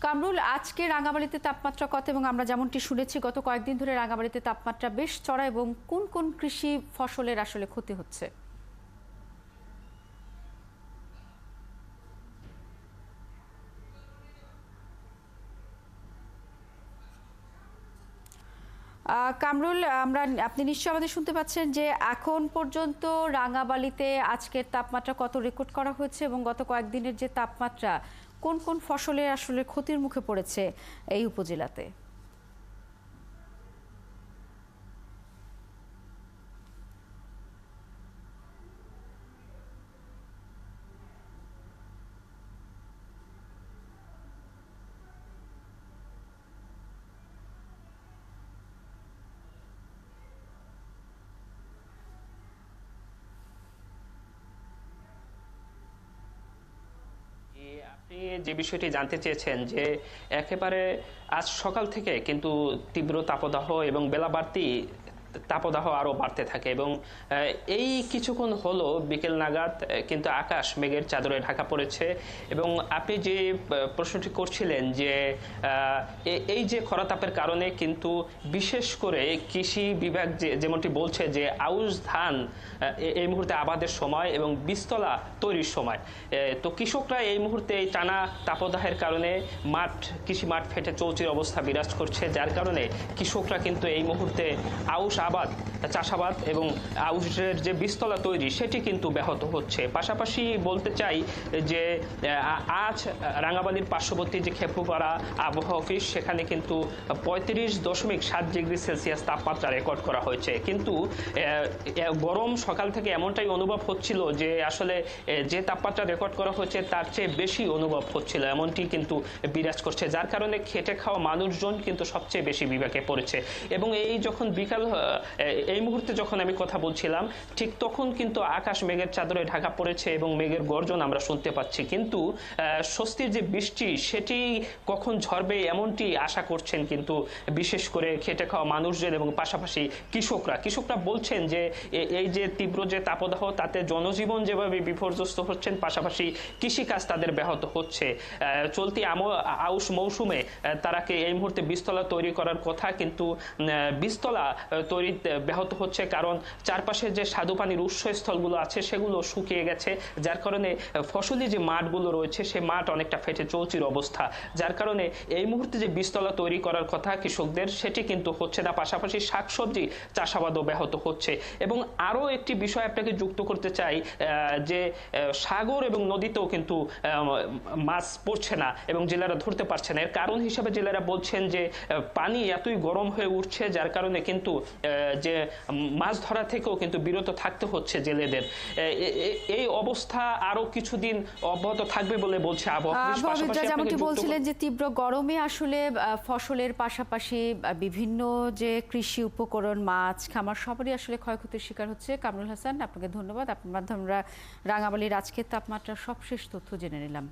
কামরুল, আজকে রাঙামাটিতে তাপমাত্রা কত? এবং আমরা যেমনটি শুনেছি গত কয়েকদিন ধরে রাঙামাটিতে তাপমাত্রা বেশ চড়া, এবং কোন কোন কৃষি ফসলের আসলে ক্ষতি হচ্ছে? কামরুল, আপনি নিশ্চয়ই আমাদের শুনতে পাচ্ছেন যে এখন পর্যন্ত রাঙামাটিতে আজকের তাপমাত্রা কত রেকর্ড করা হয়েছে এবং গত কয়েকদিনের যে তাপমাত্রা কোন কোন ফসলের আসলে ক্ষতির মুখে পড়েছে এই উপজেলাতে? আপনি যে বিষয়টি জানতে চেয়েছেন যে একেবারে আজ সকাল থেকে কিন্তু তীব্র তাপদাহ এবং বেলা বাড়তি তাপদাহ আরো বাড়তে থাকে এবং এই কিছুক্ষণ হলো বিকেল নাগাদ কিন্তু আকাশ মেঘের চাদরে ঢাকা পড়েছে। এবং আপনি যে প্রশ্নটি করছিলেন যে এই যে খরাতাপের কারণে কিন্তু বিশেষ করে কৃষি বিভাগ যেমনটি বলছে যে আউশ ধান এই মুহূর্তে আবাদের সময় এবং বীজতলা তৈরির সময়, তো কৃষকরা এই মুহূর্তে এই টানা তাপদাহের কারণে কৃষি মাঠ ফেটে চৌচির অবস্থা বিরাজ করছে, যার কারণে কৃষকরা কিন্তু এই মুহূর্তে আউশ আবাদ, চাষাবাদ এবং আউশের যে বীজতলা তৈরি সেটি কিন্তু ব্যাহত হচ্ছে। পাশাপাশি বলতে চাই যে আজ রাঙামাটির পার্শ্ববর্তী যে খেপুপাড়া আবহাওয়া অফিস, সেখানে কিন্তু 35.7 ডিগ্রি সেলসিয়াস তাপমাত্রা রেকর্ড করা হয়েছে। কিন্তু গরম সকাল থেকে এমনটাই অনুভব হচ্ছিল যে আসলে যে তাপমাত্রা রেকর্ড করা হয়েছে তার চেয়ে বেশি অনুভব হচ্ছিল, এমনটি কিন্তু বিরাজ করছে, যার কারণে খেটে খাওয়া মানুষজন কিন্তু সবচেয়ে বেশি বিপাকে পড়েছে। এবং এই যখন এই মুহূর্তে যখন আমি কথা বলছিলাম ঠিক তখন কিন্তু আকাশ মেঘের চাদরে ঢাকা পড়েছে এবং মেঘের গর্জন আমরা শুনতে পাচ্ছি, কিন্তু স্বস্তির যে বৃষ্টি সেটি কখন ঝরবে এমনটি আশা করছেন কিন্তু বিশেষ করে খেটে খাওয়া মানুষজন এবং পাশাপাশি কৃষকরা বলছেন যে এই যে তীব্র যে তাপদাহ তাতে জনজীবন যেভাবে বিপর্যস্ত হচ্ছেন, পাশাপাশি কৃষিকাজ তাদের ব্যাহত হচ্ছে। চলতি আউশ মৌসুমে তারাকে এই মুহূর্তে বীজতলা তৈরি করার কথা, কিন্তু বীজতলা তৈরি ব্যাহত হচ্ছে, কারণ চারপাশে যে স্বাদু পানির উৎসস্থলগুলো আছে সেগুলো শুকিয়ে গেছে, যার কারণে ফসলি যে মাঠগুলো রয়েছে সে মাঠ অনেকটা ফেটে চৌচির অবস্থা, যার কারণে এই মুহূর্তে যে বীজতলা তৈরি করার কথা কৃষকদের সেটি কিন্তু হচ্ছে না। পাশাপাশি শাকসবজি চাষাবাদও ব্যাহত হচ্ছে। এবং আরও একটি বিষয় আপনাকে যুক্ত করতে চাই যে সাগর এবং নদীতেও কিন্তু মাছ পড়ছে না এবং জেলেরা ধরতে পারছে না। এর কারণ হিসেবে জেলেরা বলছেন যে পানি এতই গরম হয়ে উঠছে, যার কারণে কিন্তু যে মাছ ধরা থেকেও কিন্তু বিরত থাকতে হচ্ছে জেলেদের। এই অবস্থা আরো কিছুদিন অব্যাহত থাকবে বলে বলছে আবহাওয়া। যেমনটি বলছিলেন যে তীব্র গরমে আসলে ফসলের পাশাপাশি বিভিন্ন যে কৃষি উপকরণ, মাছ খামার সবারই আসলে ক্ষয়ক্ষতির শিকার হচ্ছে। কামরুল হাসান, আপনাকে ধন্যবাদ। আপনার মাধ্যমে আমরা রাঙামাটির আজকের তাপমাত্রার সবশেষ তথ্য জেনে নিলাম।